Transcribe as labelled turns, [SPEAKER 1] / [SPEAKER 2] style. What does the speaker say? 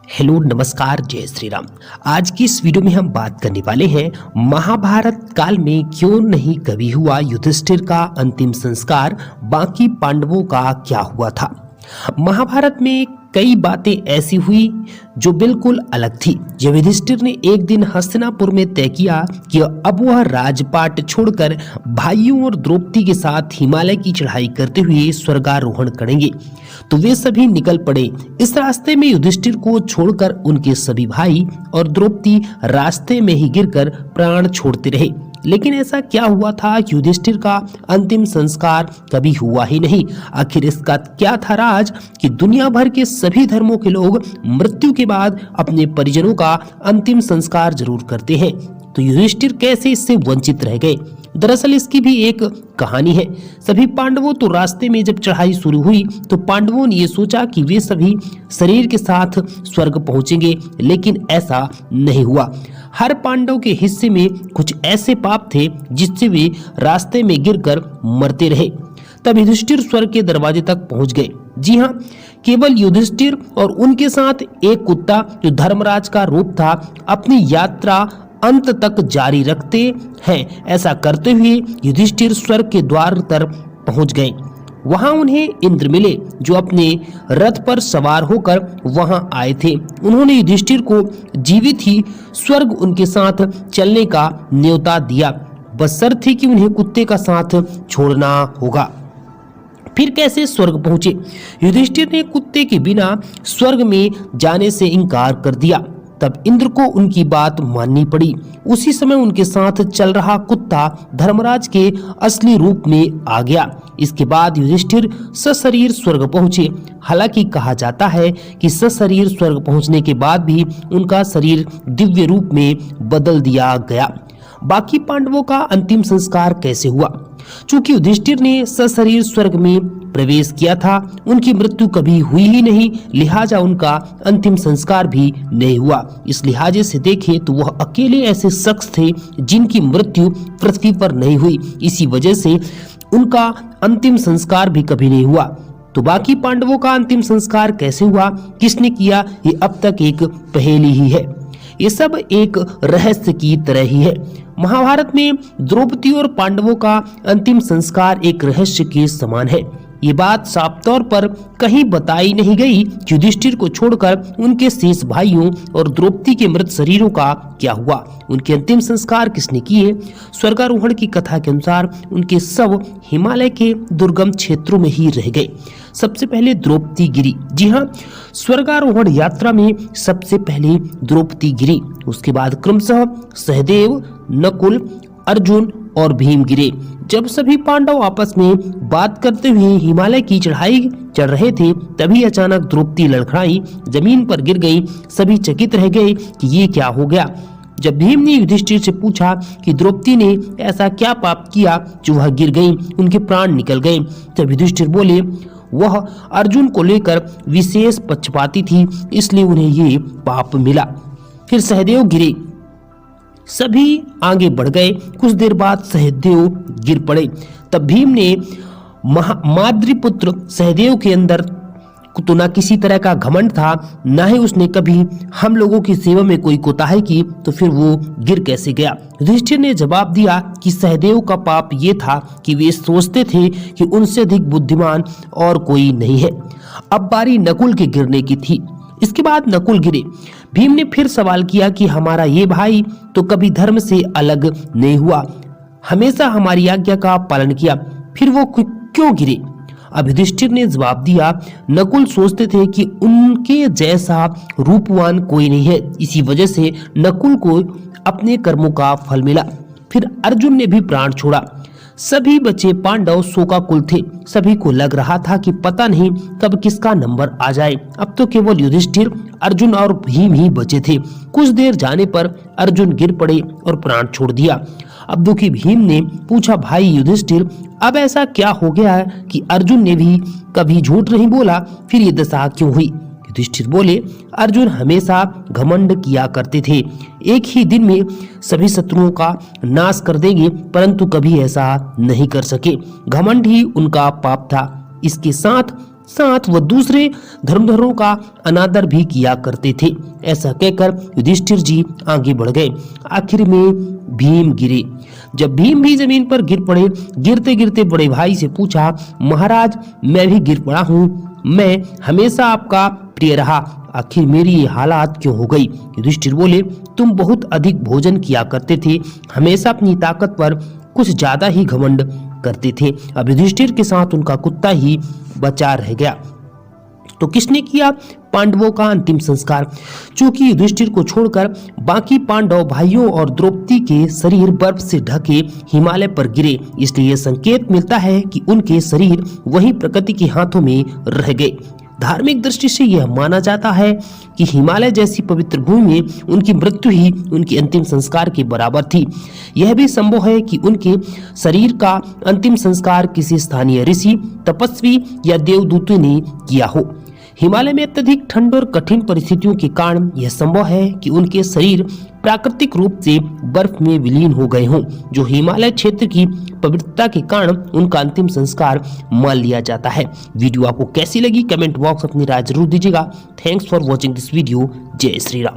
[SPEAKER 1] Hello नमस्कार जय श्री राम। आज की इस वीडियो में हम बात करने वाले हैं महाभारत काल में क्यों नहीं कभी हुआ युधिष्ठिर का अंतिम संस्कार, बाकी पांडवों का क्या हुआ था। महाभारत में कई बातें ऐसी हुई जो बिल्कुल अलग थी। जब युधिष्ठिर ने एक दिन हस्तिनापुर में तय किया कि अब वह राजपाट छोड़कर भाइयों और द्रौपदी के साथ हिमालय की चढ़ाई करते हुए स्वर्गारोहण करेंगे, तो वे सभी निकल पड़े। इस रास्ते में युधिष्ठिर को छोड़कर उनके सभी भाई और द्रौपदी रास्ते में ही गिरकर प्राण छोड़ते रहे। लेकिन ऐसा क्या हुआ था कि युधिष्ठिर का अंतिम संस्कार कभी हुआ ही नहीं। आखिर इसका क्या था राज कि दुनिया भर के सभी धर्मों के लोग मृत्यु के बाद अपने परिजनों का अंतिम संस्कार जरूर करते हैं, तो युधिष्ठिर कैसे इससे वंचित रह गए। दरअसल इसकी भी एक कहानी है। सभी पांडवों तो रास्ते में जब चढ़ाई शुरू हुई तो पांडवों ने ये सोचा कि वे सभी शरीर के साथ स्वर्ग पहुंचेंगे, लेकिन ऐसा नहीं हुआ। हर पांडव के हिस्से में कुछ ऐसे पाप थे जिससे वे रास्ते में गिरकर मरते रहे। तब युधिष्ठिर स्वर्ग के दरवाजे तक पहुंच गए। जी हाँ, केवल युधिष्ठिर और उनके साथ एक कुत्ता जो धर्मराज का रूप था अपनी यात्रा अंत तक जारी रखते हैं। ऐसा करते हुए युधिष्ठिर स्वर्ग के द्वार पर पहुंच गए। वहां उन्हें इंद्र मिले जो अपने रथ पर सवार होकर वहां आए थे। उन्होंने युधिष्ठिर को जीवित ही स्वर्ग उनके साथ चलने का न्योता दिया, बस शर्त थी कि उन्हें कुत्ते का साथ छोड़ना होगा। फिर कैसे स्वर्ग पहुंचे? युधिष्ठिर ने कुत्ते के बिना स्वर्ग में जाने से इनकार कर दिया। तब इंद्र को उनकी बात माननी पड़ी। उसी समय उनके साथ चल रहा कुत्ता धर्मराज के असली रूप में आ गया। इसके बाद युधिष्ठिर सशरीर स्वर्ग पहुंचे। हालांकि कहा जाता है कि सशरीर स्वर्ग पहुंचने के बाद भी उनका शरीर दिव्य रूप में बदल दिया गया। बाकी पांडवों का अंतिम संस्कार कैसे हुआ? चूंकि युधिष्ठिर ने सशरीर स्वर्ग में प्रवेश किया था, उनकी मृत्यु कभी हुई ही नहीं, लिहाजा उनका अंतिम संस्कार भी नहीं हुआ। इस लिहाजे से देखें तो वह अकेले ऐसे शख्स थे जिनकी मृत्यु पृथ्वी पर नहीं हुई। इसी वजह से उनका अंतिम संस्कार भी कभी नहीं हुआ। तो बाकी पांडवों का अंतिम संस्कार कैसे हुआ, किसने किया, ये अब तक एक पहेली ही है। ये सब एक रहस्य की तरह ही है। महाभारत में द्रौपदी और पांडवों का अंतिम संस्कार एक रहस्य के समान है। ये बात साफ तौर पर कहीं बताई नहीं गई कि युधिष्ठिर को छोड़कर उनके शेष भाइयों और द्रौपदी के मृत शरीरों का क्या हुआ, उनके अंतिम संस्कार किसने किए। स्वर्गारोहण की कथा के अनुसार उनके शव हिमालय के दुर्गम क्षेत्रों में ही रह गए। सबसे पहले द्रौपदी गिरी। जी हाँ, स्वर्गारोहण यात्रा में सबसे पहले द्रौपदी गिरी। उसके बाद क्रमशः सहदेव, नकुल, अर्जुन और भीम गिरे। जब सभी पांडव आपस में बात करते हुए हिमालय की चढ़ाई चढ़ रहे थे, तभी अचानक द्रौपदी लड़खड़ाई, जमीन पर गिर गई। सभी चकित रह गए कि ये क्या हो गया। जब भीम ने युधिष्ठिर से पूछा कि द्रौपदी ने ऐसा क्या पाप किया जो वह गिर गई, उनके प्राण निकल गए, तब युधिष्ठिर बोले वह अर्जुन को लेकर विशेष पक्षपाती थी, इसलिए उन्हें ये पाप मिला। फिर सहदेव गिरे। सभी आगे बढ़ गए। कुछ देर बाद सहदेव गिर पड़े। तब भीम ने माद्रीपुत्र सहदेव के अंदर तो न किसी तरह का घमंड था, न ही उसने कभी हम लोगों की सेवा में कोई कोताही की, तो फिर वो गिर कैसे गया। युधिष्ठिर ने जवाब दिया कि सहदेव का पाप ये था कि वे सोचते थे कि उनसे अधिक बुद्धिमान और कोई नहीं है। अब बारी नकुल के गिरने की थी। इसके बाद नकुल गिरे। भीम ने फिर सवाल किया कि हमारा ये भाई तो कभी धर्म से अलग नहीं हुआ, हमेशा हमारी आज्ञा का पालन किया, फिर वो क्यों गिरे। अब युधिष्ठिर ने जवाब दिया नकुल सोचते थे कि उनके जैसा रूपवान कोई नहीं है, इसी वजह से नकुल को अपने कर्मों का फल मिला। फिर अर्जुन ने भी प्राण छोड़ा। सभी बचे पांडव शोकाकुल थे। सभी को लग रहा था कि पता नहीं कब किसका नंबर आ जाए। अब तो केवल युधिष्ठिर, अर्जुन और भीम ही बचे थे। कुछ देर जाने पर अर्जुन गिर पड़े और प्राण छोड़ दिया। अब दुखी भीम ने पूछा भाई युधिष्ठिर, अब ऐसा क्या हो गया है कि अर्जुन ने भी कभी झूठ नहीं बोला, फिर ये दशा क्यों हुई। युधिष्ठिर बोले अर्जुन हमेशा घमंड किया करते थे, एक ही दिन में सभी शत्रुओं का नाश कर देंगे, परंतु कभी ऐसा नहीं कर सके। घमंड ही उनका पाप था। इसके साथ साथ वह दूसरे धर्मधरों का अनादर भी किया करते थे। ऐसा कहकर युधिष्ठिर जी आगे बढ़ गए। आखिर में भीम गिरे। जब भीम भी जमीन पर गिर पड़े, गिरते गिरते बड़े भाई से पूछा, महाराज मैं भी गिर पड़ा हूँ, मैं हमेशा आपका प्रिय रहा, आखिर मेरी ये हालात क्यों हो गई? युधिष्ठिर बोले, तुम बहुत अधिक भोजन किया करते थे, हमेशा अपनी ताकत पर कुछ ज्यादा ही घमंड करते थे। अब युधिष्ठिर के साथ उनका कुत्ता ही बचा रह गया। तो किसने किया पांडवों का अंतिम संस्कार? चूंकि युधिष्ठिर को छोड़कर बाकी पांडव भाइयों और द्रौपदी के शरीर बर्फ से ढके हिमालय पर गिरे, इसलिए यह संकेत मिलता है कि उनके शरीर वही प्रकृति के हाथों में रह गए। धार्मिक दृष्टि से यह माना जाता है कि हिमालय जैसी पवित्र भूमि में उनकी मृत्यु ही उनके अंतिम संस्कार के बराबर थी। यह भी संभव है कि उनके शरीर का अंतिम संस्कार किसी स्थानीय ऋषि, तपस्वी या देवदूतों ने किया हो। हिमालय में अत्यधिक ठंड और कठिन परिस्थितियों के कारण यह संभव है कि उनके शरीर प्राकृतिक रूप से बर्फ में विलीन हो गए हों, जो हिमालय क्षेत्र की पवित्रता के कारण उनका अंतिम संस्कार मान लिया जाता है। वीडियो आपको कैसी लगी कमेंट बॉक्स अपनी राय जरूर दीजिएगा। Thanks for watching this video. जय श्री राम।